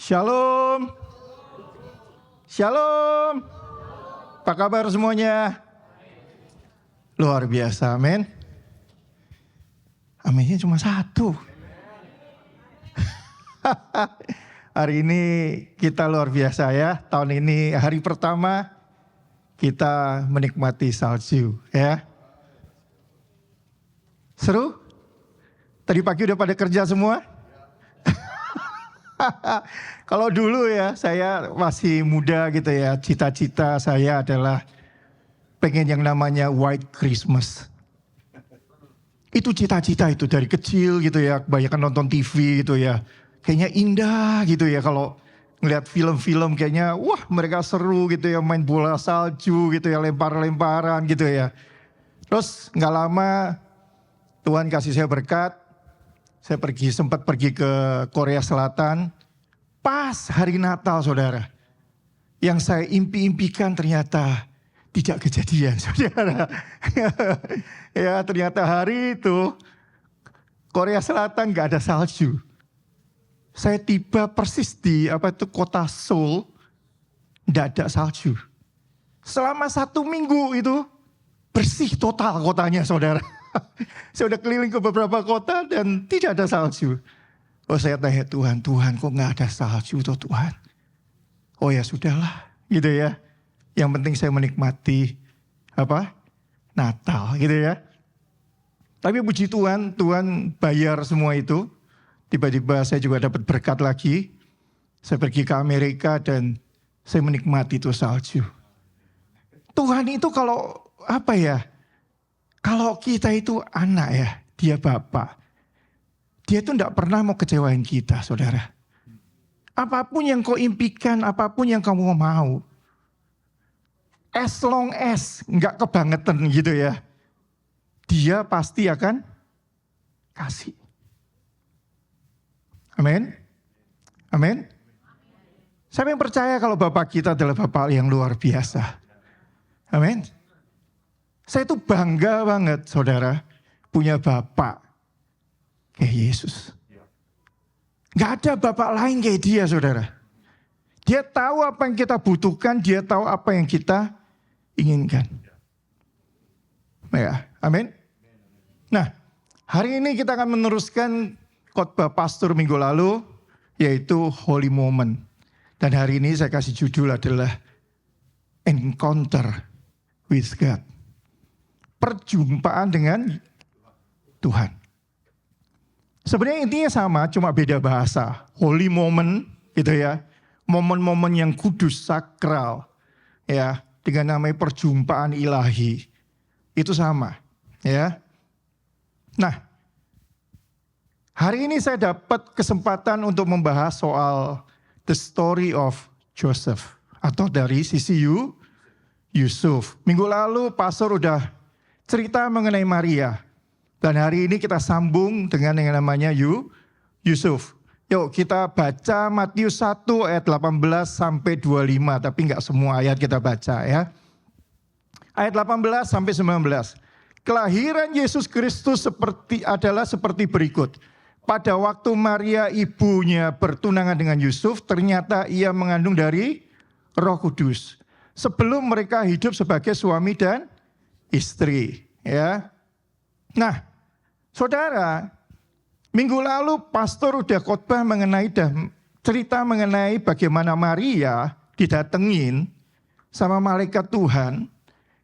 Shalom. Shalom. Apa kabar semuanya? Luar biasa, amin. Aminnya cuma satu. Hari ini kita luar biasa ya. Tahun ini hari pertama kita menikmati salju ya. Seru? Tadi pagi udah pada kerja semua? Kalau dulu ya, saya masih muda gitu ya, cita-cita saya adalah pengen yang namanya White Christmas. Itu cita-cita itu dari kecil gitu ya, kebanyakan nonton TV gitu ya. Kayaknya indah gitu ya kalau ngeliat film-film kayaknya wah mereka seru gitu ya, main bola salju gitu ya, lempar-lemparan gitu ya. Terus gak lama Tuhan kasih saya berkat, saya sempat pergi ke Korea Selatan. Pas hari Natal saudara, yang saya impi-impikan ternyata tidak kejadian saudara. Ya ternyata hari itu Korea Selatan gak ada salju. Saya tiba persis di kota Seoul, gak ada salju. Selama 1 minggu itu bersih total kotanya saudara. Saya udah keliling ke beberapa kota dan tidak ada salju. Oh saya tanya Tuhan kok gak ada salju toh Tuhan? Oh ya sudahlah gitu ya. Yang penting saya menikmati Natal gitu ya. Tapi puji Tuhan, Tuhan bayar semua itu. Tiba-tiba saya juga dapat berkat lagi. Saya pergi ke Amerika dan saya menikmati itu salju. Tuhan itu kalau kalau kita itu anak ya, dia Bapa. Dia itu tidak pernah mau kecewain kita, saudara. Apapun yang kau impikan, apapun yang kamu mau. As long as nggak kebangetan gitu ya. Dia pasti akan kasih. Amin. Amin. Siapa yang percaya kalau Bapak kita adalah Bapak yang luar biasa. Amin. Saya itu bangga banget, saudara, punya Bapak kayak Yesus. Gak ada Bapak lain kayak dia, saudara. Dia tahu apa yang kita butuhkan, dia tahu apa yang kita inginkan. Ya, amin. Nah, hari ini kita akan meneruskan khotbah pastor minggu lalu, yaitu Holy Moment. Dan hari ini saya kasih judul adalah Encounter with God. Perjumpaan dengan Tuhan. Sebenarnya intinya sama, cuma beda bahasa. Holy moment gitu ya. Momen-momen yang kudus, sakral. Ya, dengan namanya perjumpaan ilahi. Itu sama, ya. Nah, hari ini saya dapat kesempatan untuk membahas soal the story of Joseph. Atau dari sisi Yusuf. Minggu lalu pastor udah cerita mengenai Maria. Dan hari ini kita sambung dengan yang namanya Yusuf. Yuk kita baca Matius 1 ayat 18 sampai 25. Tapi enggak semua ayat kita baca ya. Ayat 18 sampai 19. Kelahiran Yesus Kristus adalah seperti berikut. Pada waktu Maria ibunya bertunangan dengan Yusuf, ternyata ia mengandung dari Roh Kudus. Sebelum mereka hidup sebagai suami dan istri. Ya. Nah, saudara, minggu lalu pastor udah khotbah cerita mengenai bagaimana Maria didatengin sama malaikat Tuhan.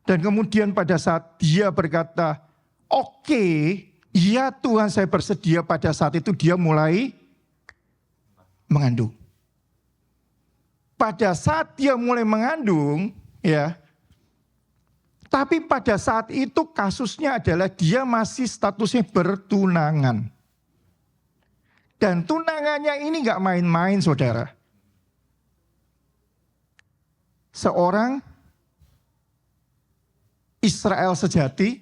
Dan kemudian pada saat dia berkata, oke, ya Tuhan saya bersedia, pada saat itu dia mulai mengandung. Pada saat dia mulai mengandung, ya. Tapi pada saat itu kasusnya adalah dia masih statusnya bertunangan. Dan tunangannya ini gak main-main saudara. Seorang Israel sejati,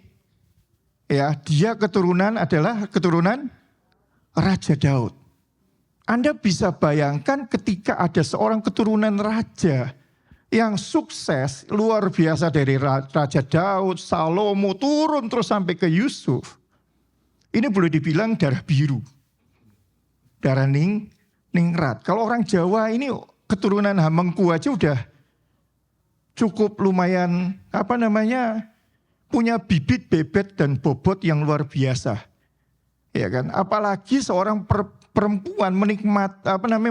ya, dia adalah keturunan Raja Daud. Anda bisa bayangkan ketika ada seorang keturunan raja yang sukses luar biasa dari Raja Daud, Salomo, turun terus sampai ke Yusuf. Ini boleh dibilang darah biru. Darah ningrat. Kalau orang Jawa ini keturunan Hamengku aja udah cukup lumayan punya bibit, bebet dan bobot yang luar biasa. Ya kan? Apalagi seorang perempuan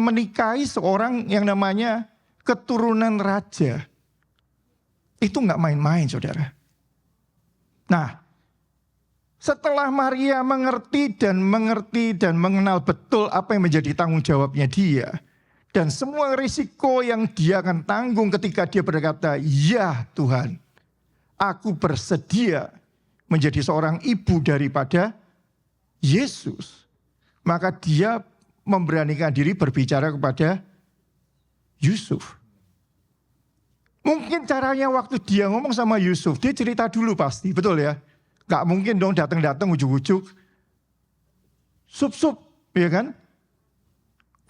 menikahi seorang yang namanya keturunan raja. Itu nggak main-main, saudara. Nah, setelah Maria mengerti dan mengenal betul apa yang menjadi tanggung jawabnya dia. Dan semua risiko yang dia akan tanggung ketika dia berkata, ya Tuhan, aku bersedia menjadi seorang ibu daripada Yesus. Maka dia memberanikan diri berbicara kepada Yusuf. Mungkin caranya waktu dia ngomong sama Yusuf, dia cerita dulu pasti, betul ya? Gak mungkin dong datang-datang ujuk-ujuk. Sup-sup, ya kan?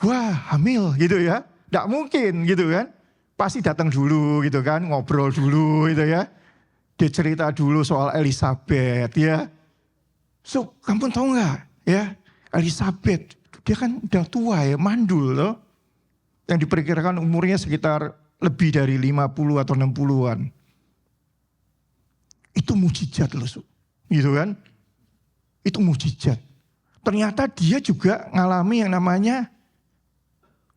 Wah, hamil gitu ya. Gak mungkin gitu kan. Pasti datang dulu gitu kan, ngobrol dulu gitu ya. Dia cerita dulu soal Elizabeth ya. Sup, kamu tahu gak ya? Elizabeth, dia kan udah tua ya, mandul loh. Yang diperkirakan umurnya sekitar lebih dari 50 atau 60-an. Itu mujizat loh, Sup. Gitu kan? Itu mujizat. Ternyata dia juga ngalami yang namanya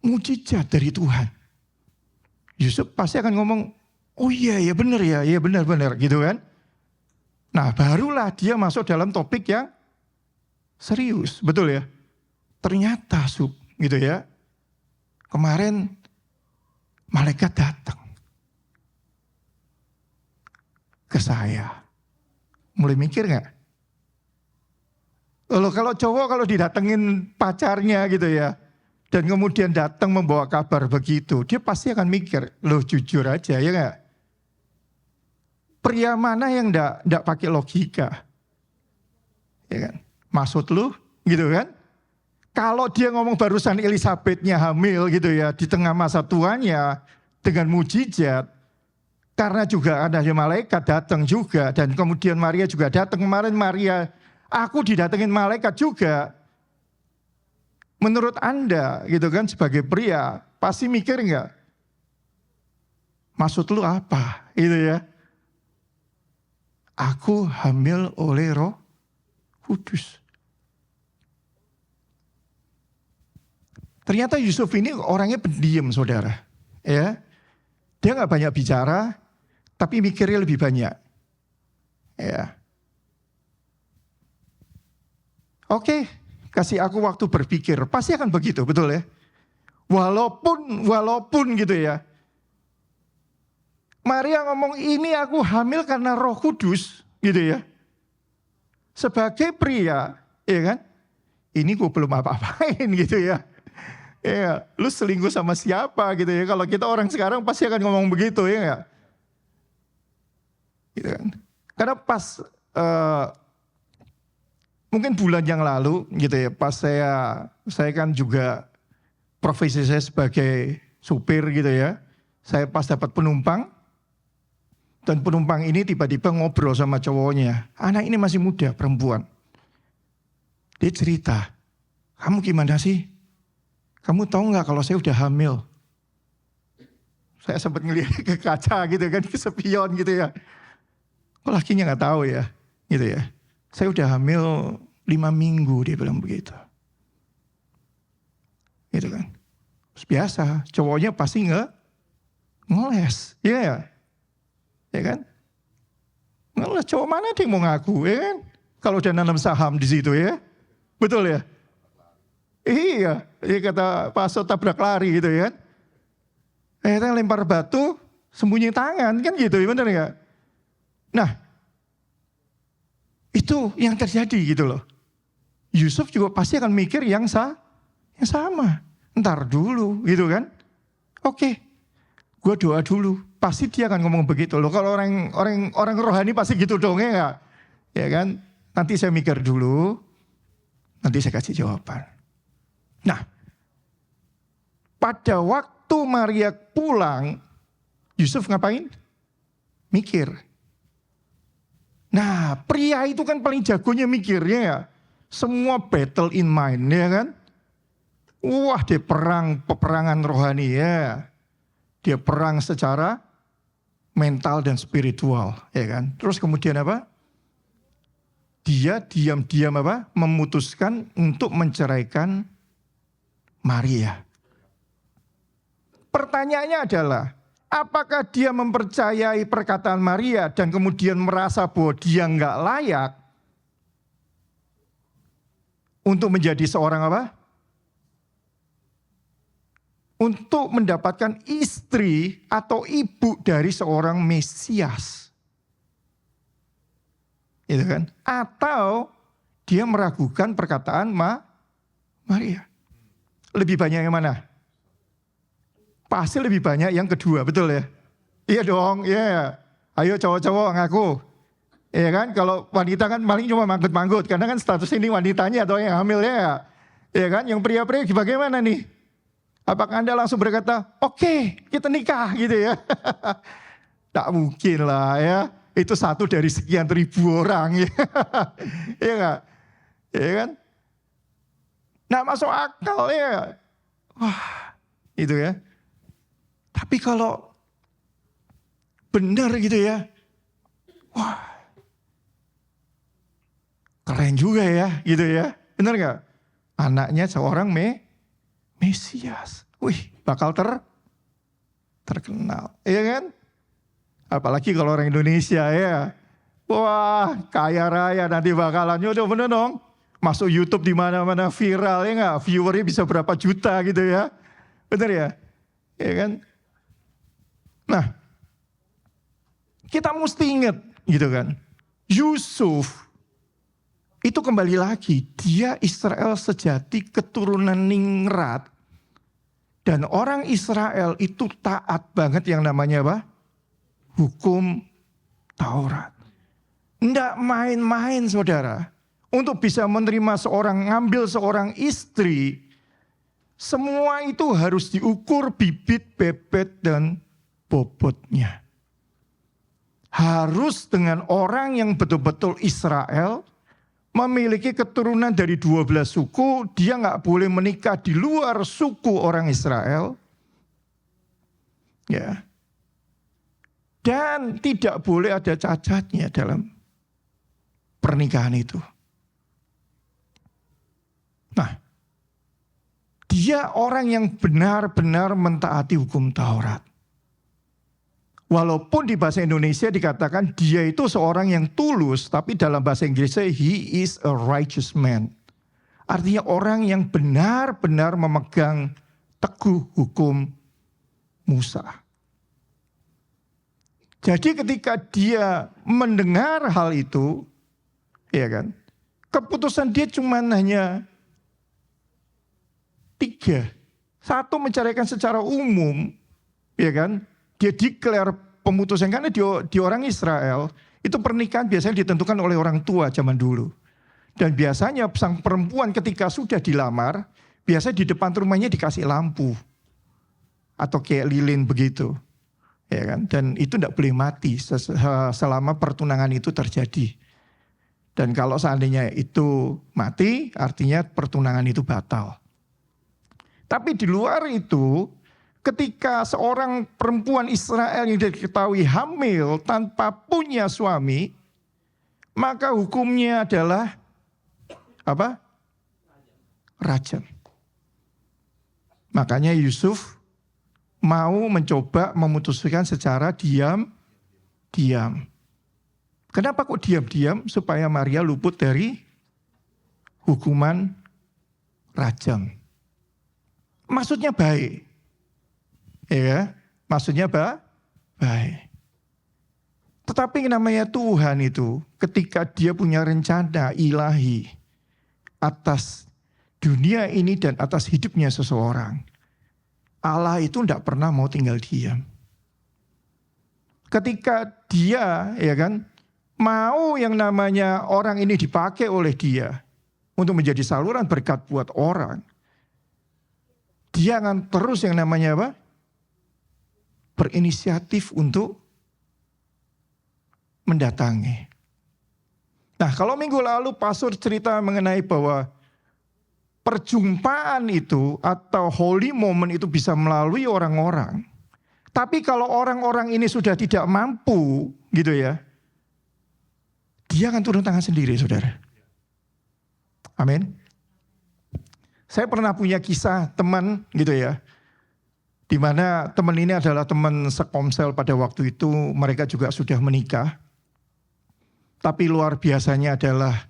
mujizat dari Tuhan. Yusuf pasti akan ngomong, oh iya ya benar ya, ya benar gitu kan. Nah barulah dia masuk dalam topik yang serius, betul ya. Ternyata Sup, gitu ya. Kemarin malaikat datang ke saya. Mulai mikir gak? Kalau cowok kalau didatengin pacarnya gitu ya. Dan kemudian datang membawa kabar begitu. Dia pasti akan mikir, loh jujur aja ya gak? Pria mana yang gak pakai logika? Ya kan? Maksud lu gitu kan? Kalau dia ngomong barusan Elizabethnya hamil gitu ya. Di tengah masa tuanya dengan mujizat. Karena juga ada malaikat datang juga. Dan kemudian Maria juga datang. Kemarin Maria, aku didatengin malaikat juga. Menurut Anda gitu kan sebagai pria. Pasti mikir enggak? Maksud lu apa? Gitu ya. Aku hamil oleh Roh Kudus. Ternyata Yusuf ini orangnya pendiam saudara. Ya, dia nggak banyak bicara, tapi mikirnya lebih banyak. Ya, oke, kasih aku waktu berpikir, pasti akan begitu, betul ya. Walaupun gitu ya. Maria ngomong ini aku hamil karena Roh Kudus, gitu ya. Sebagai pria, ya kan? Ini gue belum apa-apain gitu ya. Ya, lu selingkuh sama siapa gitu ya. Kalau kita orang sekarang pasti akan ngomong begitu ya enggak? Gitu kan. Karena pas mungkin bulan yang lalu gitu ya, pas saya kan juga profesi saya sebagai supir gitu ya. Saya pas dapat penumpang dan penumpang ini tiba-tiba ngobrol sama cowoknya. Anak ini masih muda, perempuan. Dia cerita, "Kamu gimana sih? Kamu tahu nggak kalau saya udah hamil?" Saya sempat ngelihat ke kaca gitu kan, ke spion gitu ya. Kok lakinya nggak tahu ya, gitu ya. Saya udah hamil 5 minggu, dia bilang begitu. Gitu kan. Terus biasa, cowoknya pasti ngeles, ya kan? Ngeles, cowok mana dia mau ngaku, ya kan? Kalau udah nanam saham di situ ya, betul ya? Iya, kata Pak So tabrak lari gitu ya. Kita lempar batu, sembunyi tangan kan gitu, bener nggak? Nah, itu yang terjadi gitu loh. Yusuf juga pasti akan mikir yang sama. Ntar dulu gitu kan. Oke, gue doa dulu. Pasti dia akan ngomong begitu loh. Kalau orang rohani pasti gitu dong ya nggak? Ya kan? Nanti saya mikir dulu, nanti saya kasih jawaban. Nah, pada waktu Maria pulang, Yusuf ngapain? Mikir. Nah, pria itu kan paling jagonya mikirnya ya. Semua battle in mind, ya kan? Wah, dia peperangan rohani ya. Dia perang secara mental dan spiritual, ya kan. Terus kemudian apa? Dia diam-diam memutuskan untuk menceraikan Maria. Pertanyaannya adalah, apakah dia mempercayai perkataan Maria dan kemudian merasa bahwa dia nggak layak untuk menjadi seorang untuk mendapatkan istri atau ibu dari seorang Mesias. Gitu kan? Atau dia meragukan perkataan Maria. Lebih banyak yang mana? Pasti lebih banyak yang kedua, betul ya? Iya dong, iya. Ayo cowok-cowok ngaku. Iya kan? Kalau wanita kan paling cuma manggut-manggut. Karena kan status ini wanitanya atau yang hamil ya. Iya kan? Yang pria-pria bagaimana nih? Apakah Anda langsung berkata, oke, kita nikah gitu ya? Tak mungkin lah ya. Itu satu dari sekian ribu orang ya. Iya nggak? Iya kan? Nah, masuk akal ya. Wah, itu ya. Tapi kalau benar gitu ya. Wah. Keren juga ya, gitu ya. Benar nggak? Anaknya seorang Mesias. Wih, bakal terkenal. Iya kan? Apalagi kalau orang Indonesia ya. Wah, kaya raya nanti bakalan. Udah bener dong. Masuk YouTube di mana-mana viral ya nggak? Viewernya bisa berapa juta gitu ya. Bener ya? Iya kan? Nah, kita mesti ingat gitu kan. Yusuf itu kembali lagi. Dia Israel sejati keturunan ningrat. Dan orang Israel itu taat banget yang namanya hukum Taurat. Nggak main-main saudara. Untuk bisa menerima ngambil seorang istri. Semua itu harus diukur bibit, bebet, dan bobotnya. Harus dengan orang yang betul-betul Israel. Memiliki keturunan dari 12 suku, dia nggak boleh menikah di luar suku orang Israel. Ya. Dan tidak boleh ada cacatnya dalam pernikahan itu. Nah, dia orang yang benar-benar mentaati hukum Taurat. Walaupun di bahasa Indonesia dikatakan dia itu seorang yang tulus, tapi dalam bahasa Inggrisnya he is a righteous man. Artinya orang yang benar-benar memegang teguh hukum Musa. Jadi ketika dia mendengar hal itu, ya kan, keputusan dia cuma hanya 3. Satu, menceraikan secara umum, ya kan. Dia declare pemutusan karena di orang Israel itu pernikahan biasanya ditentukan oleh orang tua zaman dulu. Dan biasanya sang perempuan ketika sudah dilamar, biasanya di depan rumahnya dikasih lampu atau kayak lilin begitu, ya kan? Dan itu tidak boleh mati selama pertunangan itu terjadi. Dan kalau seandainya itu mati, artinya pertunangan itu batal. Tapi di luar itu, ketika seorang perempuan Israel yang diketahui hamil tanpa punya suami, maka hukumnya adalah apa? Rajam. Makanya Yusuf mau mencoba memutuskan secara diam-diam. Kenapa kok diam-diam? Supaya Maria luput dari hukuman rajam. Maksudnya baik. Ya, maksudnya baik. Tetapi namanya Tuhan itu, ketika dia punya rencana ilahi atas dunia ini dan atas hidupnya seseorang, Allah itu tidak pernah mau tinggal diam. Ketika dia, ya kan, mau yang namanya orang ini dipakai oleh dia untuk menjadi saluran berkat buat orang, dia akan terus yang namanya berinisiatif untuk mendatangi. Nah, kalau minggu lalu pastor cerita mengenai bahwa perjumpaan itu atau holy moment itu bisa melalui orang-orang. Tapi kalau orang-orang ini sudah tidak mampu gitu ya, dia akan turun tangan sendiri, saudara. Amin. Saya pernah punya kisah teman gitu ya, di mana teman ini adalah teman sekomsel pada waktu itu, mereka juga sudah menikah. Tapi luar biasanya adalah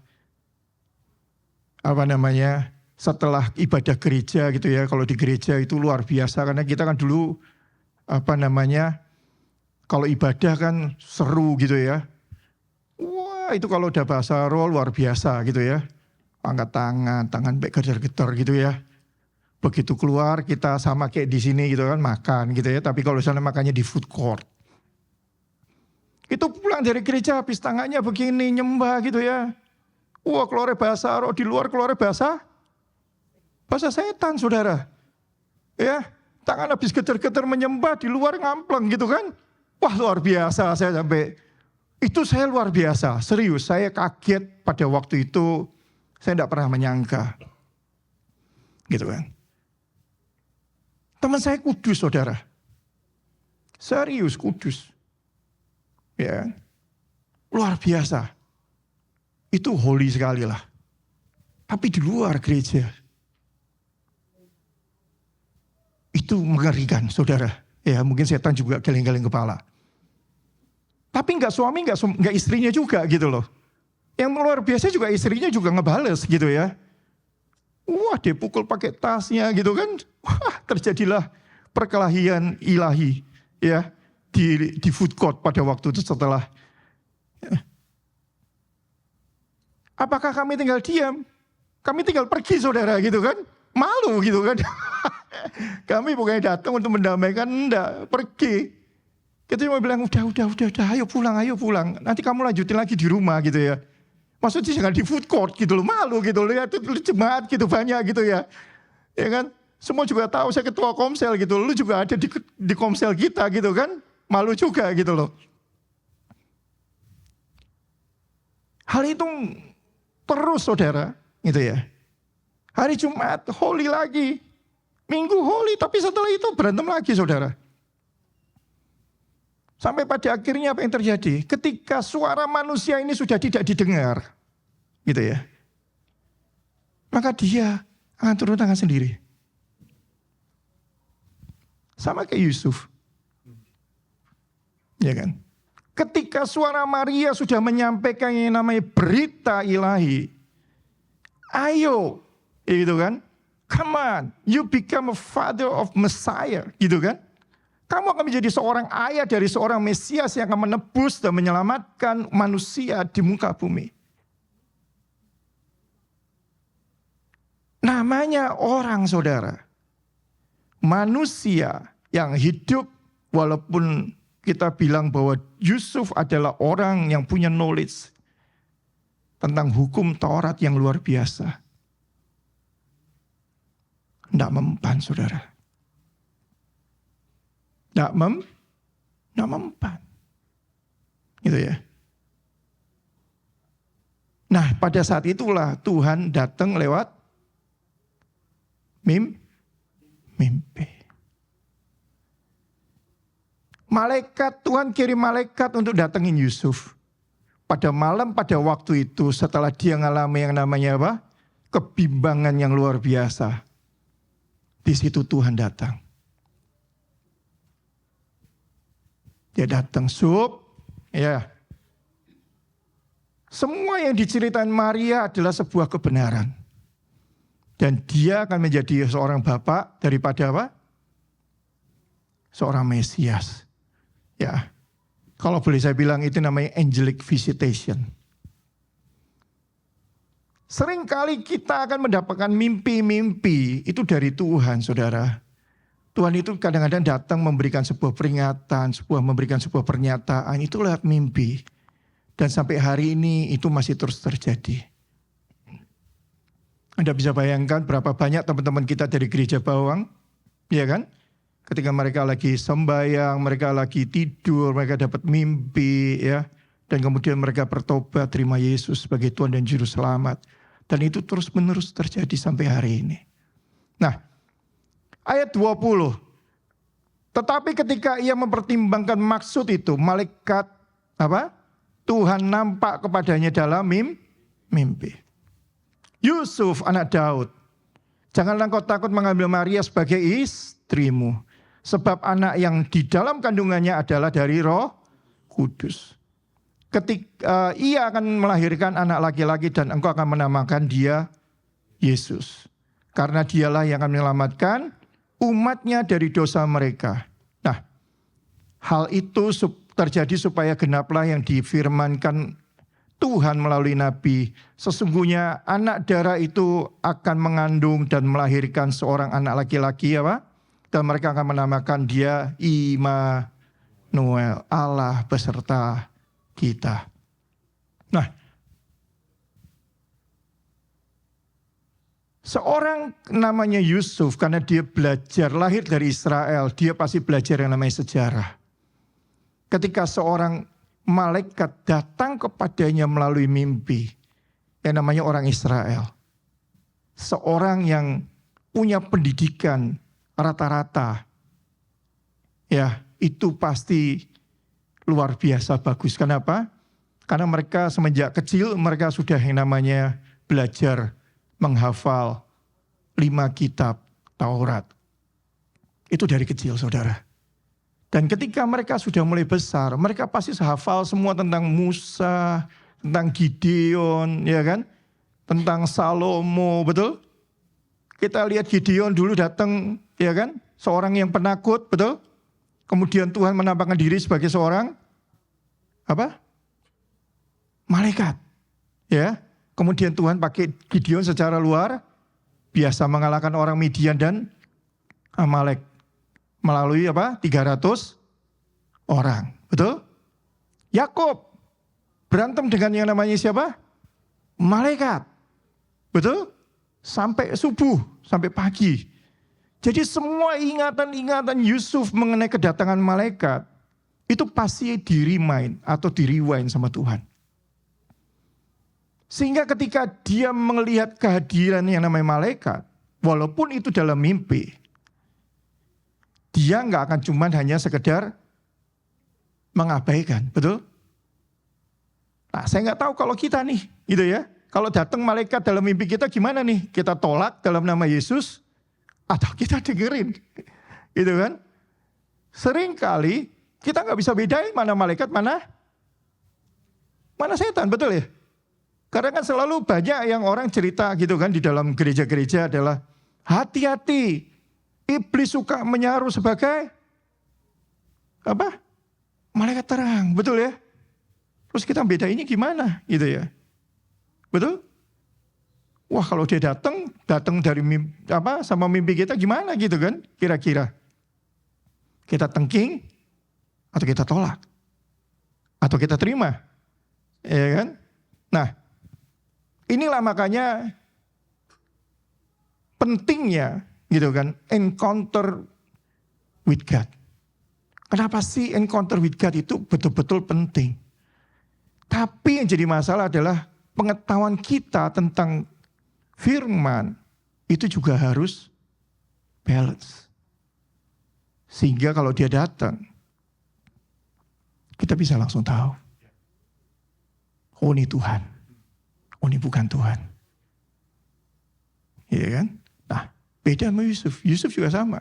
setelah ibadah gereja gitu ya, kalau di gereja itu luar biasa karena kita kan dulu kalau ibadah kan seru gitu ya. Wah, itu kalau udah bahasa roh luar biasa gitu ya. Angkat tangan sampai getar-getar gitu ya. Begitu keluar kita sama kayak di sini gitu kan, makan gitu ya. Tapi kalau misalnya makannya di food court. Itu pulang dari gereja habis tangannya begini nyembah gitu ya. Wah, keluar bahasa roh, di luar keluar bahasa setan, saudara. Ya, tangan habis getar-getar menyembah, di luar ngampleng gitu kan. Wah, luar biasa, saya luar biasa, serius. Saya kaget pada waktu itu, saya tidak pernah menyangka. Gitu kan. Teman saya kudus, saudara. Serius, kudus. Ya, luar biasa. Itu holy sekali lah. Tapi di luar gereja, itu mengerikan, saudara. Ya, mungkin setan juga geleng-geleng kepala. Tapi enggak suami, enggak istrinya juga gitu loh. Yang luar biasa juga istrinya juga ngebales gitu ya. Wah, dia pukul pakai tasnya gitu kan. Wah, terjadilah perkelahian ilahi ya di food court pada waktu itu setelah. Apakah kami tinggal diam? Kami tinggal pergi, saudara, gitu kan. Malu gitu kan. Kami bukannya datang untuk mendamaikan, enggak, pergi. Kita cuma bilang, udah, ayo pulang. Nanti kamu lanjutin lagi di rumah gitu ya. Maksudnya jangan di food court gitu loh, malu gitu loh. Lihat jemaat gitu banyak gitu ya. Ya kan, semua juga tahu saya ketua komsel gitu. Lu juga ada di komsel kita gitu kan. Malu juga gitu loh. Hal itu terus, saudara, gitu ya. Hari Jumat holy lagi, Minggu holy, tapi setelah itu berantem lagi, saudara. Sampai pada akhirnya apa yang terjadi? Ketika suara manusia ini sudah tidak didengar, gitu ya, maka dia akan turun tangan sendiri. Sama kayak Yusuf, ya kan? Ketika suara Maria sudah menyampaikan yang namanya berita ilahi, ayo, gitu kan? Come on, you become a father of Messiah, gitu kan? Kamu akan menjadi seorang ayah dari seorang Mesias yang akan menebus dan menyelamatkan manusia di muka bumi. Namanya orang, saudara. Manusia yang hidup walaupun kita bilang bahwa Yusuf adalah orang yang punya knowledge tentang hukum Taurat yang luar biasa. Tidak mempan, saudara. Tidak mempan. Gitu ya. Nah, pada saat itulah Tuhan datang lewat mimpi. Tuhan kirim malaikat untuk datengin Yusuf. Pada malam pada waktu itu setelah dia ngalami yang namanya apa? Kebimbangan yang luar biasa. Di situ Tuhan datang. Dia datang ya. Semua yang diceritain Maria adalah sebuah kebenaran. Dan dia akan menjadi seorang bapak daripada apa? Seorang Mesias. Ya, kalau boleh saya bilang itu namanya angelic visitation. Seringkali kita akan mendapatkan mimpi-mimpi itu dari Tuhan, saudara. Tuhan itu kadang-kadang datang memberikan sebuah peringatan, memberikan sebuah pernyataan, itu lewat mimpi. Dan sampai hari ini itu masih terus terjadi. Anda bisa bayangkan berapa banyak teman-teman kita dari gereja Bawang, ya kan? Ketika mereka lagi sembahyang, mereka lagi tidur, mereka dapat mimpi, ya. Dan kemudian mereka bertobat, terima Yesus sebagai Tuhan dan Juru Selamat. Dan itu terus-menerus terjadi sampai hari ini. Nah, ayat 20. Tetapi ketika ia mempertimbangkan maksud itu, malaikat Tuhan nampak kepadanya dalam mimpi. Yusuf anak Daud, janganlah kau takut mengambil Maria sebagai istrimu, sebab anak yang di dalam kandungannya adalah dari Roh Kudus. Ketika ia akan melahirkan anak laki-laki dan engkau akan menamakan dia Yesus. Karena dialah yang akan menyelamatkan umatnya dari dosa mereka. Nah, hal itu terjadi supaya genaplah yang difirmankan Tuhan melalui Nabi. Sesungguhnya anak darah itu akan mengandung dan melahirkan seorang anak laki-laki dan mereka akan menamakan dia Immanuel, Allah beserta kita. Nah, seorang namanya Yusuf, karena dia belajar, lahir dari Israel, dia pasti belajar yang namanya sejarah. Ketika seorang malaikat datang kepadanya melalui mimpi, yang namanya orang Israel. Seorang yang punya pendidikan rata-rata, ya itu pasti luar biasa bagus. Kenapa? Karena mereka semenjak kecil mereka sudah yang namanya belajar menghafal 5 kitab Taurat. Itu dari kecil, saudara. Dan ketika mereka sudah mulai besar, mereka pasti hafal semua tentang Musa, tentang Gideon, ya kan? Tentang Salomo, betul? Kita lihat Gideon dulu datang, ya kan? Seorang yang penakut, betul? Kemudian Tuhan menampakkan diri sebagai seorang malaikat. Ya. Kemudian Tuhan pakai Gideon secara luar biasa mengalahkan orang Midian dan Amalek melalui 300 orang. Betul? Yakub berantem dengan yang namanya siapa? Malaikat. Betul? Sampai subuh, sampai pagi. Jadi semua ingatan-ingatan Yusuf mengenai kedatangan malaikat, itu pasti di-remind atau di-rewind sama Tuhan. Sehingga ketika dia melihat kehadiran yang namanya malaikat, walaupun itu dalam mimpi, dia nggak akan cuma hanya sekedar mengabaikan, betul? Nah, saya nggak tahu kalau kita nih, gitu ya. Kalau datang malaikat dalam mimpi kita gimana nih? Kita tolak dalam nama Yesus, atau kita dengerin, gitu kan? Seringkali kita nggak bisa bedain mana malaikat, mana setan, betul ya? Karena kan selalu banyak yang orang cerita gitu kan di dalam gereja-gereja adalah hati-hati, iblis suka menyaruh sebagai malaikat terang, betul ya? Terus kita bedainnya gimana, gitu ya? Betul? Wah, kalau dia datang dari sama mimpi kita gimana gitu kan? Kira-kira kita tengking atau kita tolak atau kita terima, ya kan? Nah, inilah makanya pentingnya gitu kan encounter with God. Kenapa sih encounter with God itu betul-betul penting? Tapi yang jadi masalah adalah pengetahuan kita tentang firman itu juga harus balance. Sehingga kalau dia datang, kita bisa langsung tahu. Oh, ini Tuhan. Oh, ini bukan Tuhan. Iya kan? Nah, beda sama Yusuf. Yusuf juga sama.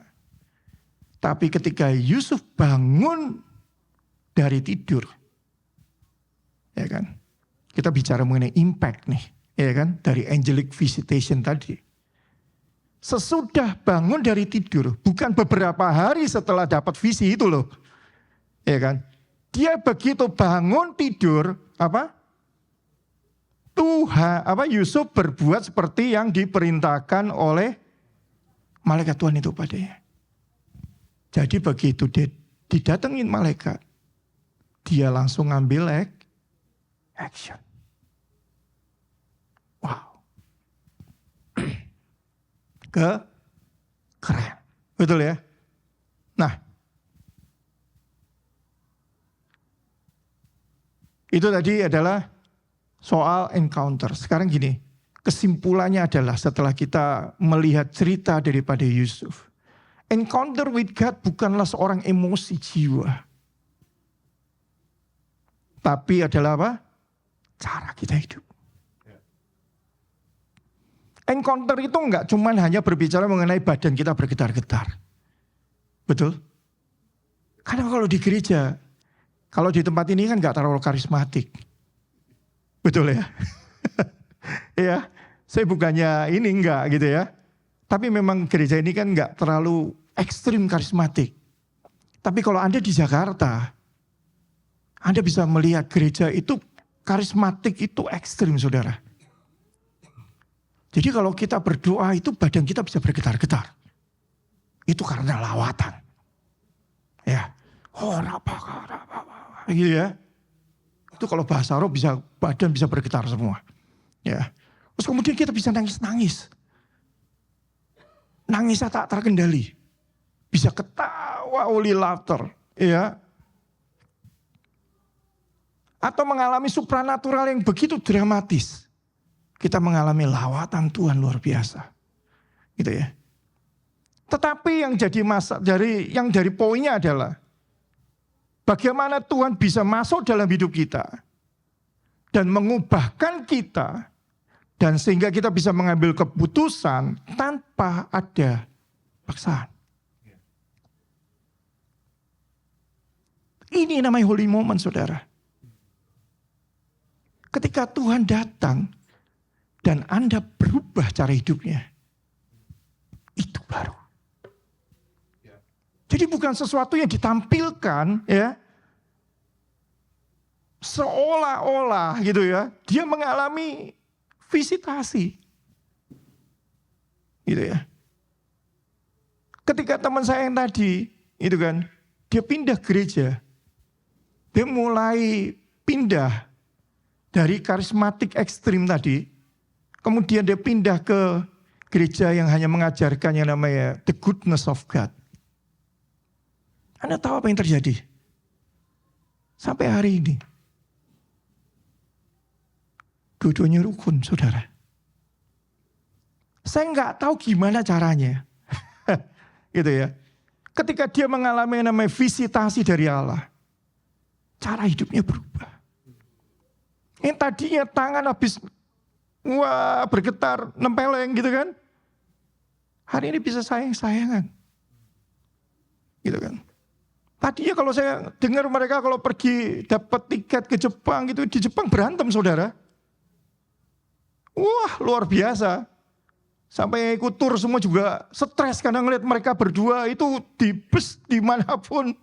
Tapi ketika Yusuf bangun dari tidur, ya kan? Kita bicara mengenai impact nih. Ya kan, dari angelic visitation tadi. Sesudah bangun dari tidur, bukan beberapa hari setelah dapat visi itu loh. Ya kan, dia begitu bangun tidur, Yusuf berbuat seperti yang diperintahkan oleh malaikat Tuhan itu padanya. Jadi begitu dia didatengin malaikat, dia langsung ngambil action. Wow. Keren. Betul ya? Nah, itu tadi adalah soal encounter. Sekarang gini, kesimpulannya adalah setelah kita melihat cerita daripada Yusuf. Encounter with God bukanlah seorang emosi jiwa. Tapi adalah apa? Cara kita hidup. Encounter itu enggak cuma hanya berbicara mengenai badan kita bergetar-getar. Betul? Karena kalau di gereja, kalau di tempat ini kan enggak terlalu karismatik. Betul ya? Ya, saya bukannya ini enggak gitu ya. Tapi memang gereja ini kan enggak terlalu ekstrim karismatik. Tapi kalau Anda di Jakarta, Anda bisa melihat gereja itu karismatik itu ekstrim, saudara. Jadi kalau kita berdoa itu badan kita bisa bergetar-getar. Itu karena lawatan. Ya. Oh, gitu ya. Itu kalau bahasa roh bisa badan bisa bergetar semua. Ya. Terus kemudian kita bisa nangis-nangis. Nangisnya tak terkendali. Bisa ketawa only laughter, ya. Atau mengalami supranatural yang begitu dramatis. Kita mengalami lawatan Tuhan luar biasa. Gitu ya. Tetapi yang jadi dari poinnya adalah bagaimana Tuhan bisa masuk dalam hidup kita dan mengubahkan kita dan sehingga kita bisa mengambil keputusan tanpa ada paksaan. Ini namanya holy moment, saudara. Ketika Tuhan datang dan Anda berubah cara hidupnya, itu baru. Jadi bukan sesuatu yang ditampilkan, ya, seolah-olah gitu ya, dia mengalami visitasi, gitu ya. Ketika teman saya yang tadi, itu kan, dia pindah gereja, dia mulai pindah dari karismatik ekstrim tadi, kemudian dia pindah ke gereja yang hanya mengajarkan yang namanya the goodness of God. Anda tahu apa yang terjadi? Sampai hari ini. Dua-duanya rukun, saudara. Saya nggak tahu gimana caranya. Gitu ya. Ketika dia mengalami yang namanya visitasi dari Allah, cara hidupnya berubah. Yang tadinya tangan habis bergetar, nempeleng gitu kan. Hari ini bisa sayang-sayangan. Gitu kan. Tadinya kalau saya dengar mereka kalau pergi dapat tiket ke Jepang gitu, di Jepang berantem, saudara. Wah, luar biasa. Sampai ikut tur semua juga stres karena ngeliat mereka berdua itu di bus dimanapun.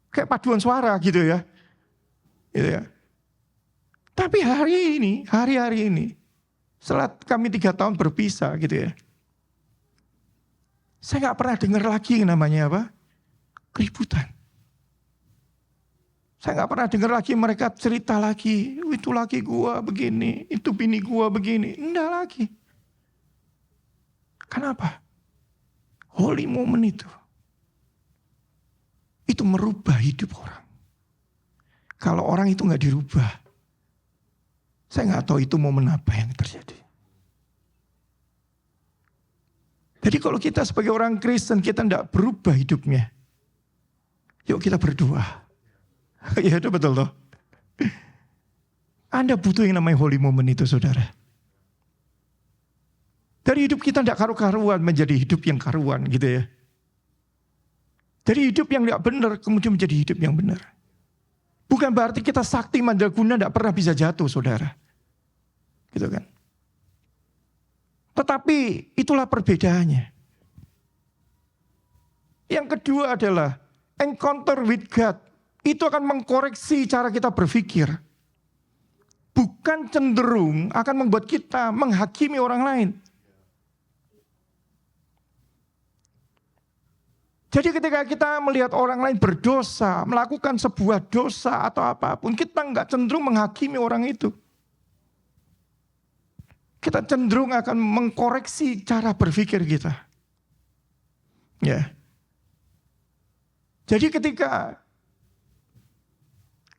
Kayak paduan suara gitu ya. Gitu ya. Tapi hari-hari ini, setelah kami 3 tahun berpisah gitu ya. Saya gak pernah dengar lagi yang namanya apa? Keributan. Saya gak pernah dengar lagi mereka cerita lagi. Itu laki gua begini, itu bini gua begini. Enggak lagi. Kenapa? Holy moment itu merubah hidup orang. Kalau orang itu gak dirubah, saya gak tahu itu momen apa yang terjadi. Jadi kalau kita sebagai orang Kristen, kita tidak berubah hidupnya. Yuk kita berdoa. Ya itu betul toh. Anda butuh yang namanya holy moment itu, saudara. Dari hidup kita tidak karu-karuan menjadi hidup yang karuan gitu ya. Dari hidup yang tidak benar kemudian menjadi hidup yang benar. Bukan berarti kita sakti mandraguna tidak pernah bisa jatuh, saudara. Gitu kan. Tetapi itulah perbedaannya. Yang kedua adalah encounter with God. Itu akan mengkoreksi cara kita berpikir. Bukan cenderung akan membuat kita menghakimi orang lain. Jadi ketika kita melihat orang lain berdosa, melakukan sebuah dosa atau apapun, kita nggak cenderung menghakimi orang itu. Kita cenderung akan mengkoreksi cara berpikir kita. Ya. Jadi ketika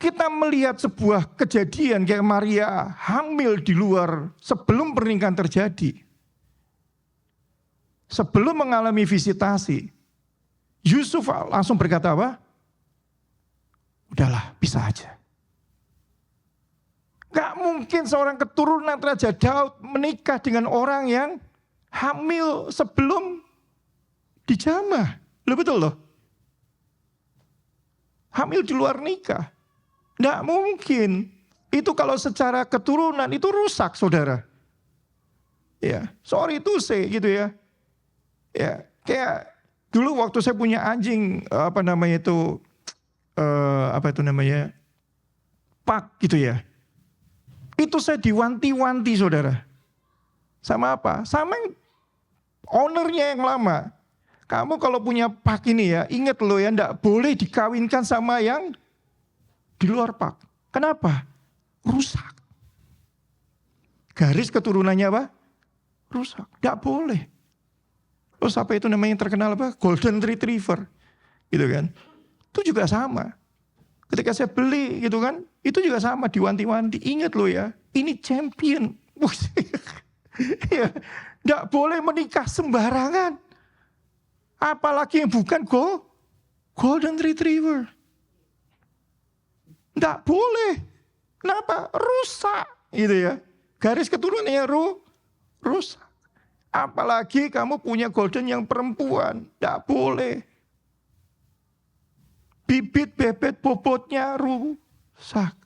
kita melihat sebuah kejadian kayak Maria hamil di luar sebelum pernikahan terjadi. Sebelum mengalami visitasi, Yusuf langsung berkata apa? Udahlah, bisa aja. Gak mungkin seorang keturunan Raja Daud menikah dengan orang yang hamil sebelum dijamah. Loh, betul loh. Hamil di luar nikah. Nggak mungkin. Itu kalau secara keturunan itu rusak, saudara. Ya, sorry to say gitu ya. Ya, kayak dulu waktu saya punya anjing Pak gitu ya. Itu saya diwanti-wanti, saudara. Sama apa? Sama yang ownernya yang lama. Kamu kalau punya Pak ini ya, ingat loh ya, nggak boleh dikawinkan sama yang di luar Pak. Kenapa? Rusak. Garis keturunannya apa? Rusak. Nggak boleh. Terus apa itu namanya yang terkenal apa? Golden Retriever. Gitu kan. Itu juga sama. Ketika saya beli gitu kan, itu juga sama diwanti-wanti. Ingat loh ya, ini champion. Ya, nggak boleh menikah sembarangan. Apalagi yang bukan Golden Retriever. Nggak boleh. Kenapa? Rusak. Gitu ya. Garis keturunannya rusak. Apalagi kamu punya golden yang perempuan. Nggak boleh. Bibit, bebet, bobotnya rusak.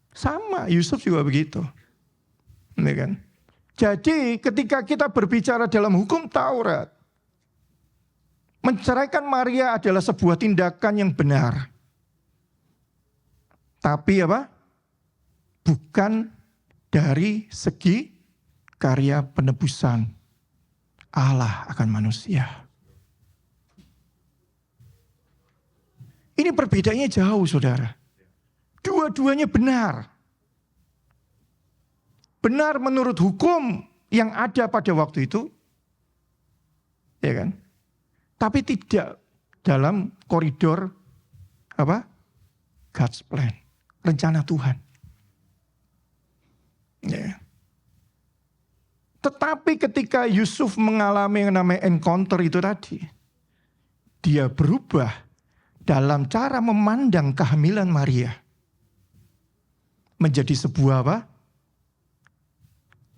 Sama, Yusuf juga begitu. Ini kan? Jadi ketika kita berbicara dalam hukum Taurat, menceraikan Maria adalah sebuah tindakan yang benar. Tapi apa? Bukan dari segi karya penebusan Allah akan manusia. Ini perbedaannya jauh, saudara. Dua-duanya benar. Benar menurut hukum yang ada pada waktu itu. Ya kan? Tapi tidak dalam koridor apa? God's plan. Rencana Tuhan. Ya. Tetapi ketika Yusuf mengalami yang namanya encounter itu tadi, dia berubah dalam cara memandang kehamilan Maria menjadi sebuah apa?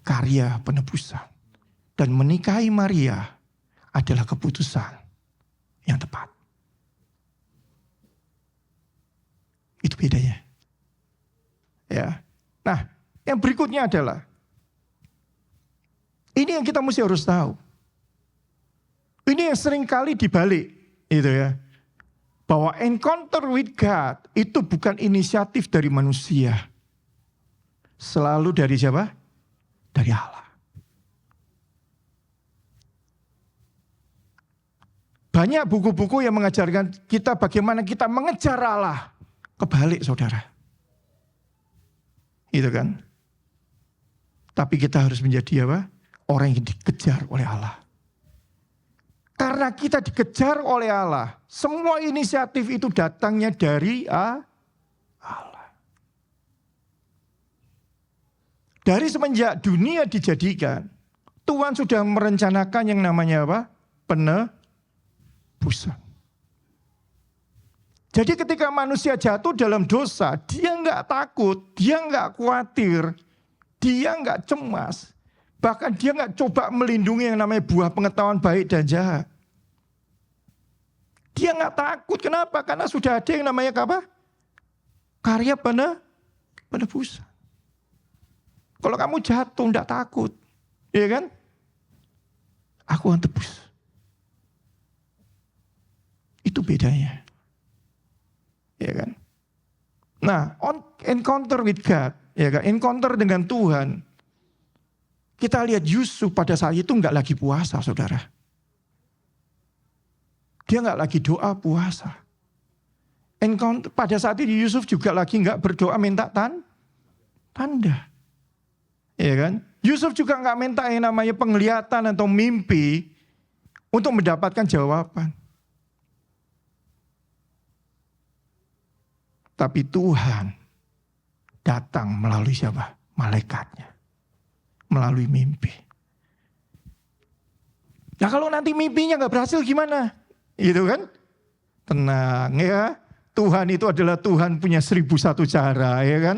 Karya penebusan. Dan menikahi Maria adalah keputusan yang tepat. Itu bedanya. Ya. Nah, yang berikutnya adalah ini yang kita mesti harus tahu. Ini yang sering kali dibalik, gitu ya. Bahwa encounter with God itu bukan inisiatif dari manusia. Selalu dari siapa? Dari Allah. Banyak buku-buku yang mengajarkan kita bagaimana kita mengejar Allah. Kebalik, saudara. Gitu kan? Tapi kita harus menjadi apa? Orang yang dikejar oleh Allah. Karena kita dikejar oleh Allah, semua inisiatif itu datangnya dari Allah. Dari semenjak dunia dijadikan, Tuhan sudah merencanakan yang namanya apa? Penebusan. Jadi ketika manusia jatuh dalam dosa, dia nggak takut, dia nggak khawatir, dia nggak cemas. Bahkan dia nggak coba melindungi yang namanya buah pengetahuan baik dan jahat. Dia nggak takut, kenapa? Karena sudah ada yang namanya apa? Karya penebusan. Kalau kamu jatuh nggak takut, ya kan? Aku akan tebus. Itu bedanya. Ya kan? Nah, encounter with God, ya kan? Encounter dengan Tuhan. Kita lihat Yusuf pada saat itu nggak lagi puasa, saudara. Dia nggak lagi doa puasa. Encounter, pada saat itu Yusuf juga lagi nggak berdoa minta tanda. Ya kan? Yusuf juga nggak minta yang namanya penglihatan atau mimpi untuk mendapatkan jawaban. Tapi Tuhan datang melalui siapa? Malaikatnya. Melalui mimpi. Nah kalau nanti mimpinya gak berhasil gimana? Gitu kan? Tenang ya. Tuhan itu adalah Tuhan punya 1001 cara ya kan.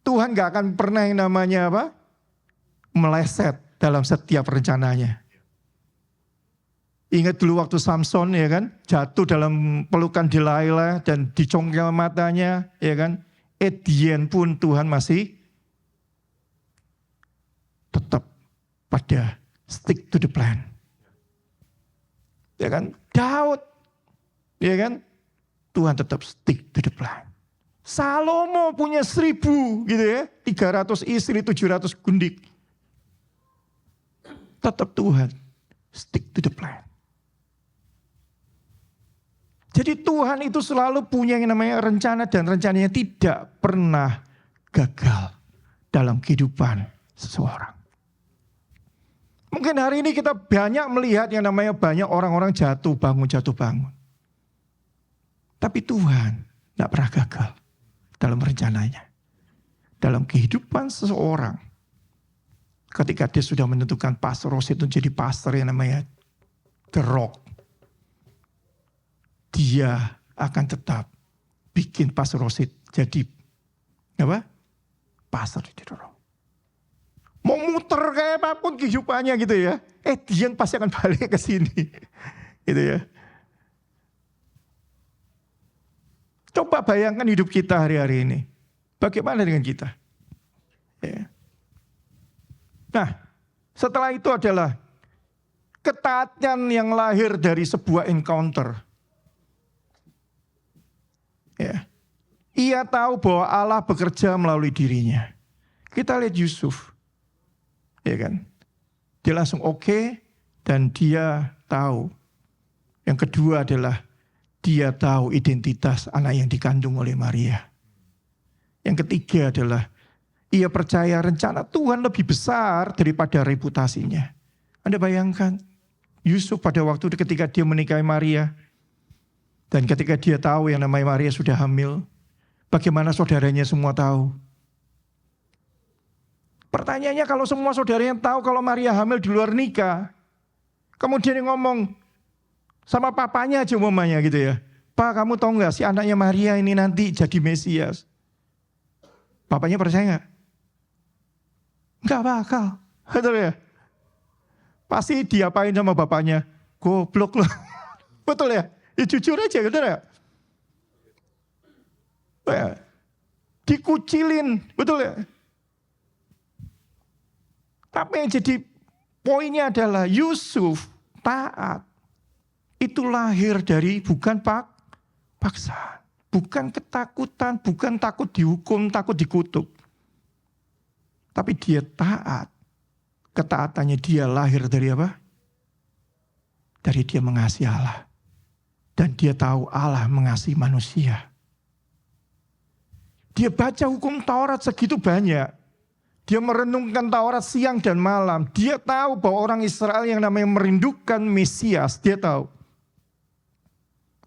Tuhan gak akan pernah yang namanya apa? Meleset dalam setiap rencananya. Ingat dulu waktu Samson ya kan. Jatuh dalam pelukan Delilah dan dicongkel matanya ya kan. Edian pun Tuhan masih tetap pada stick to the plan. Ya kan? Daud ya kan? Tuhan tetap stick to the plan. Salomo punya 1000 gitu ya. 300 istri, 700 gundik. Tetap Tuhan stick to the plan. Jadi Tuhan itu selalu punya yang namanya rencana dan rencananya tidak pernah gagal dalam kehidupan seseorang. Mungkin hari ini kita banyak melihat yang namanya banyak orang-orang jatuh bangun. Tapi Tuhan tidak pernah gagal dalam rencananya. Dalam kehidupan seseorang. Ketika dia sudah menentukan Pastor Rosid itu jadi pastor yang namanya The Rock. Dia akan tetap bikin Pastor Rosid jadi apa? Pastor di The Rock. Mau muter kayak apapun kehidupannya gitu ya. Dia pasti akan balik ke sini. Gitu ya. Coba bayangkan hidup kita hari-hari ini. Bagaimana dengan kita? Ya. Nah, setelah itu adalah ketaatan yang lahir dari sebuah encounter. Ya. Ia tahu bahwa Allah bekerja melalui dirinya. Kita lihat Yusuf. Ya kan? Dia langsung oke dan dia tahu. Yang kedua adalah dia tahu identitas anak yang dikandung oleh Maria. Yang ketiga adalah ia percaya rencana Tuhan lebih besar daripada reputasinya. Anda bayangkan Yusuf pada waktu ketika dia menikahi Maria. Dan ketika dia tahu yang namanya Maria sudah hamil. Bagaimana saudaranya semua tahu? Pertanyaannya kalau semua saudaranya tahu kalau Maria hamil di luar nikah. Kemudian dia ngomong sama papanya aja umpamanya gitu ya. Pak, kamu tahu nggak si anaknya Maria ini nanti jadi Mesias? Papanya percaya nggak? Nggak bakal. Betul ya? Pasti diapain sama bapaknya? Goblok loh. Betul ya? Ya jujur aja, betul ya? Dikucilin, betul ya? Tapi yang jadi poinnya adalah Yusuf taat. Itu lahir dari bukan paksaan, bukan ketakutan, bukan takut dihukum, takut dikutuk. Tapi dia taat. Ketaatannya dia lahir dari apa? Dari dia mengasihi Allah. Dan dia tahu Allah mengasihi manusia. Dia baca hukum Taurat segitu banyak. Dia merenungkan Taurat siang dan malam. Dia tahu bahwa orang Israel yang namanya merindukan Mesias. Dia tahu.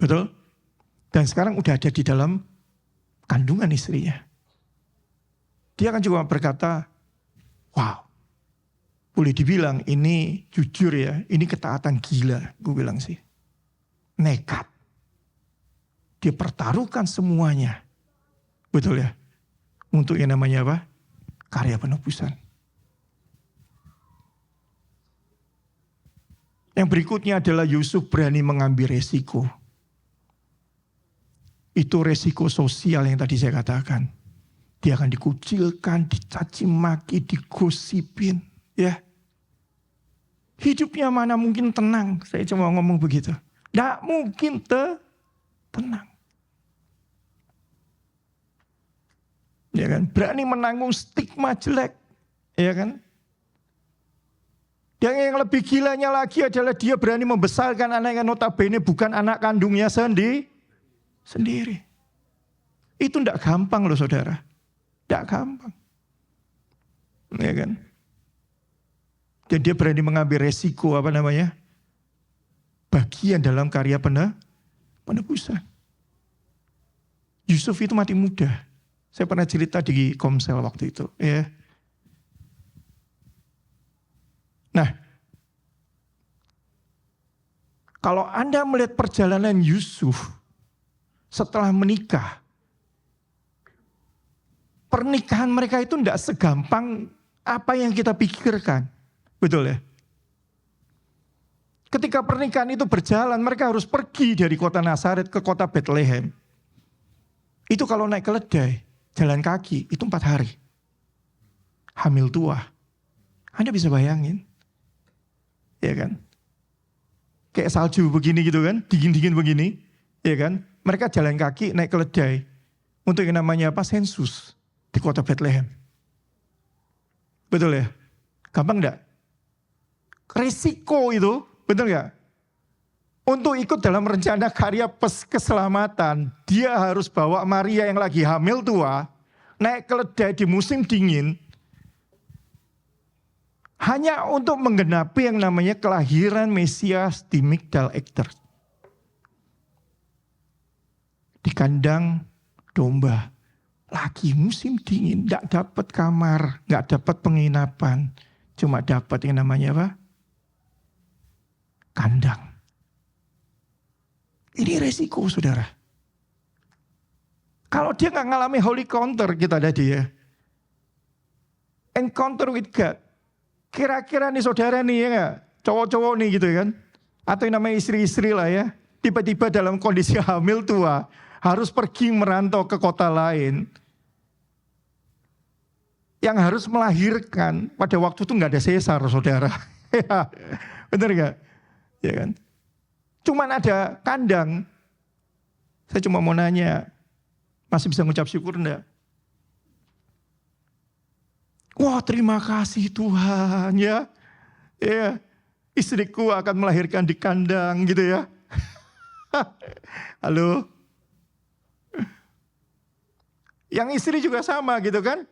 Betul? Dan sekarang udah ada di dalam kandungan istrinya. Dia akan juga berkata, wow. Boleh dibilang ini jujur ya, ini ketaatan gila. Gue bilang sih. Nekat. Dia pertaruhkan semuanya. Betul ya? Untuk yang namanya apa? Karya penebusan. Yang berikutnya adalah Yusuf berani mengambil resiko. Itu resiko sosial yang tadi saya katakan. Dia akan dikucilkan, dicaci maki, digosipin. Ya. Hidupnya mana mungkin tenang. Saya cuma ngomong begitu. Tidak mungkin tenang. Ya kan? Berani menanggung stigma jelek. Ya kan? Dan yang lebih gilanya lagi adalah dia berani membesarkan anak yang notabene bukan anak kandungnya sendiri. Itu tidak gampang loh saudara. Tidak gampang. Ya kan? Dan dia berani mengambil resiko bagian dalam karya penebusan. Yusuf itu mati muda. Saya pernah cerita di Komsel waktu itu. Ya. Nah, kalau Anda melihat perjalanan Yusuf setelah menikah, pernikahan mereka itu tidak segampang apa yang kita pikirkan. Betul ya? Ketika pernikahan itu berjalan, mereka harus pergi dari kota Nazaret ke kota Bethlehem. Itu kalau naik keledai, jalan kaki, itu 4 hari. Hamil tua. Anda bisa bayangin. Ya kan? Kayak salju begini gitu kan, dingin-dingin begini. Ya kan? Mereka jalan kaki, naik keledai. Untuk yang namanya apa? Sensus di kota Bethlehem. Betul ya? Gampang enggak? Resiko itu, betul enggak? Untuk ikut dalam rencana karya keselamatan, dia harus bawa Maria yang lagi hamil tua, naik keledai di musim dingin, hanya untuk menggenapi yang namanya kelahiran Mesias di Migdal Eder. Di kandang domba. Lagi musim dingin, gak dapat kamar, gak dapat penginapan. Cuma dapat yang namanya apa? Kandang. Ini resiko, saudara. Kalau dia gak ngalami holy encounter, kita tadi ya. Encounter with God. Kira-kira nih saudara nih ya gak? Cowok-cowok nih gitu kan. Atau yang namanya istri-istri lah ya. Tiba-tiba dalam kondisi hamil tua. Harus pergi merantau ke kota lain. Yang harus melahirkan. Pada waktu itu gak ada sesar saudara. Bener gak? Ya kan? Cuman ada kandang. Saya cuma mau nanya. Masih bisa ngucap syukur enggak? Wah, terima kasih Tuhan ya. Ya, istriku akan melahirkan di kandang gitu ya. Halo. Yang istri juga sama gitu kan.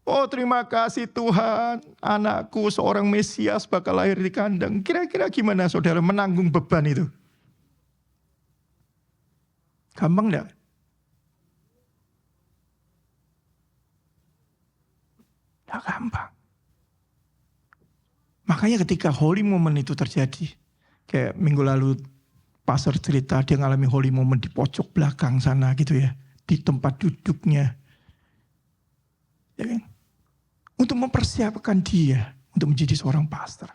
Oh, terima kasih Tuhan, anakku seorang Mesias bakal lahir di kandang. Kira-kira gimana saudara menanggung beban itu? Gampang enggak? Tidak gampang. Makanya ketika holy moment itu terjadi. Kayak minggu lalu pastor cerita dia ngalami holy moment di pojok belakang sana gitu ya. Di tempat duduknya. Ya kan? Untuk mempersiapkan dia untuk menjadi seorang pastor.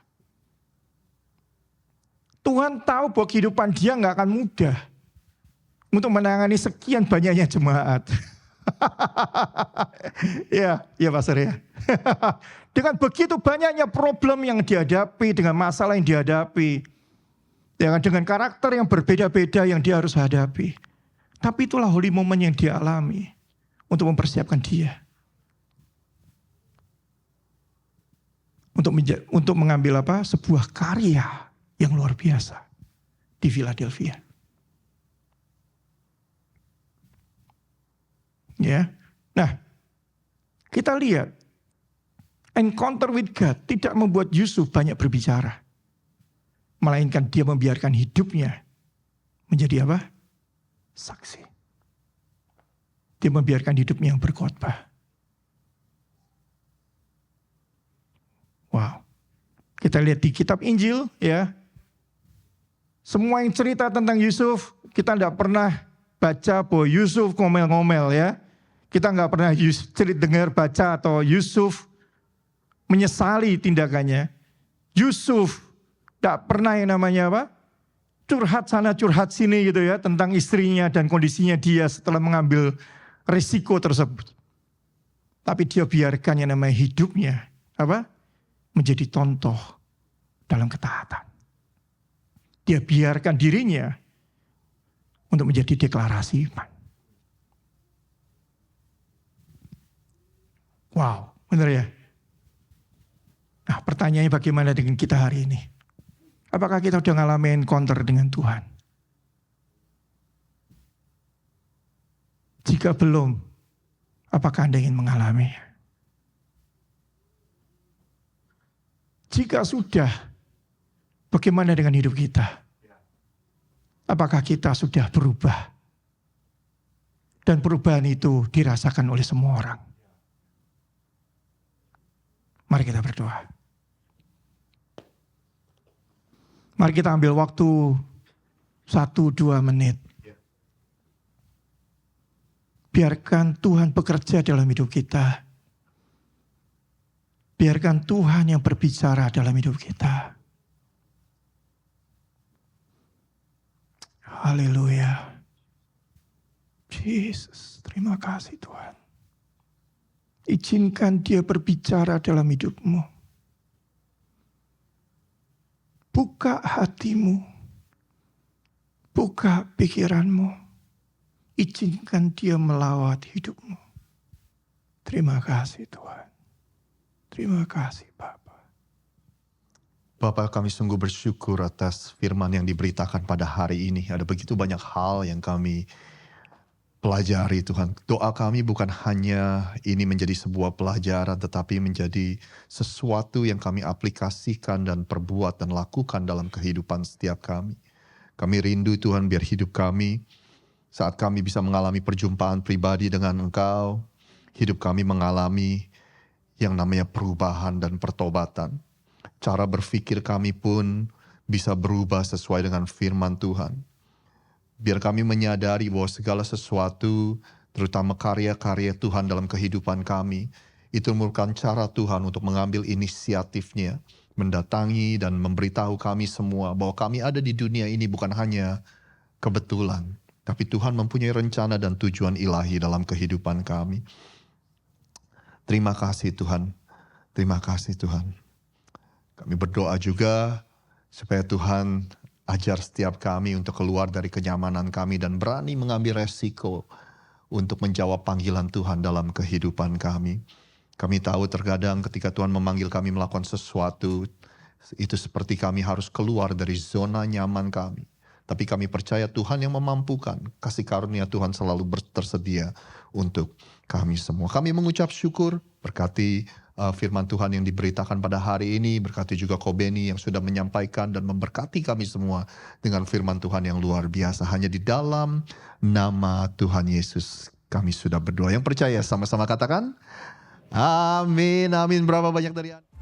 Tuhan tahu bahwa kehidupan dia gak akan mudah. Untuk menangani sekian banyaknya jemaat. Ya pastor ya. Dengan begitu banyaknya problem yang dihadapi, dengan masalah yang dihadapi, dengan karakter yang berbeda-beda yang dia harus hadapi. Tapi itulah holy moment yang dia alami untuk mempersiapkan dia. Untuk mengambil apa? Sebuah karya yang luar biasa di Philadelphia. Ya. Nah, kita lihat encounter with God tidak membuat Yusuf banyak berbicara. Melainkan dia membiarkan hidupnya menjadi apa? Saksi. Dia membiarkan hidupnya yang berkhotbah. Wow. Kita lihat di kitab Injil ya. Semua yang cerita tentang Yusuf, kita tidak pernah baca bahwa Yusuf ngomel-ngomel ya. Kita nggak pernah dengar baca atau Yusuf menyesali tindakannya. Yusuf tidak pernah yang namanya apa? Curhat sana curhat sini gitu ya. Tentang istrinya dan kondisinya dia setelah mengambil risiko tersebut. Tapi dia biarkan yang namanya hidupnya apa? Menjadi contoh dalam ketaatan. Dia biarkan dirinya untuk menjadi deklarasi iman. Wow, benar ya? Nah, pertanyaannya bagaimana dengan kita hari ini? Apakah kita sudah ngalamin encounter dengan Tuhan? Jika belum, apakah Anda ingin mengalami? Jika sudah, bagaimana dengan hidup kita? Apakah kita sudah berubah? Dan perubahan itu dirasakan oleh semua orang. Mari kita berdoa. Mari kita ambil waktu 1-2 menit. Biarkan Tuhan bekerja dalam hidup kita. Biarkan Tuhan yang berbicara dalam hidup kita. Haleluya. Yesus, terima kasih Tuhan. Izinkan Dia berbicara dalam hidupmu. Buka hatimu. Buka pikiranmu. Izinkan Dia melawat hidupmu. Terima kasih Tuhan. Terima kasih Bapa. Bapa, kami sungguh bersyukur atas firman yang diberitakan pada hari ini. Ada begitu banyak hal yang kami pelajari Tuhan. Doa kami bukan hanya ini menjadi sebuah pelajaran, tetapi menjadi sesuatu yang kami aplikasikan dan perbuat dan lakukan dalam kehidupan setiap kami. Kami rindu Tuhan biar hidup kami, saat kami bisa mengalami perjumpaan pribadi dengan Engkau, hidup kami mengalami yang namanya perubahan dan pertobatan. Cara berpikir kami pun bisa berubah sesuai dengan firman Tuhan. Biar kami menyadari bahwa segala sesuatu, terutama karya-karya Tuhan dalam kehidupan kami, itu merupakan cara Tuhan untuk mengambil inisiatifnya, mendatangi dan memberitahu kami semua bahwa kami ada di dunia ini bukan hanya kebetulan, tapi Tuhan mempunyai rencana dan tujuan ilahi dalam kehidupan kami. Terima kasih Tuhan, terima kasih Tuhan. Kami berdoa juga supaya Tuhan ajar setiap kami untuk keluar dari kenyamanan kami dan berani mengambil resiko untuk menjawab panggilan Tuhan dalam kehidupan kami. Kami tahu terkadang ketika Tuhan memanggil kami melakukan sesuatu, itu seperti kami harus keluar dari zona nyaman kami. Tapi kami percaya Tuhan yang memampukan, kasih karunia Tuhan selalu tersedia untuk kami semua. Kami mengucap syukur, berkati firman Tuhan yang diberitakan pada hari ini, berkati juga Kobeni yang sudah menyampaikan dan memberkati kami semua dengan firman Tuhan yang luar biasa. Hanya di dalam nama Tuhan Yesus kami sudah berdoa. Yang percaya sama-sama katakan, amin, amin. Berapa banyak dari Anda?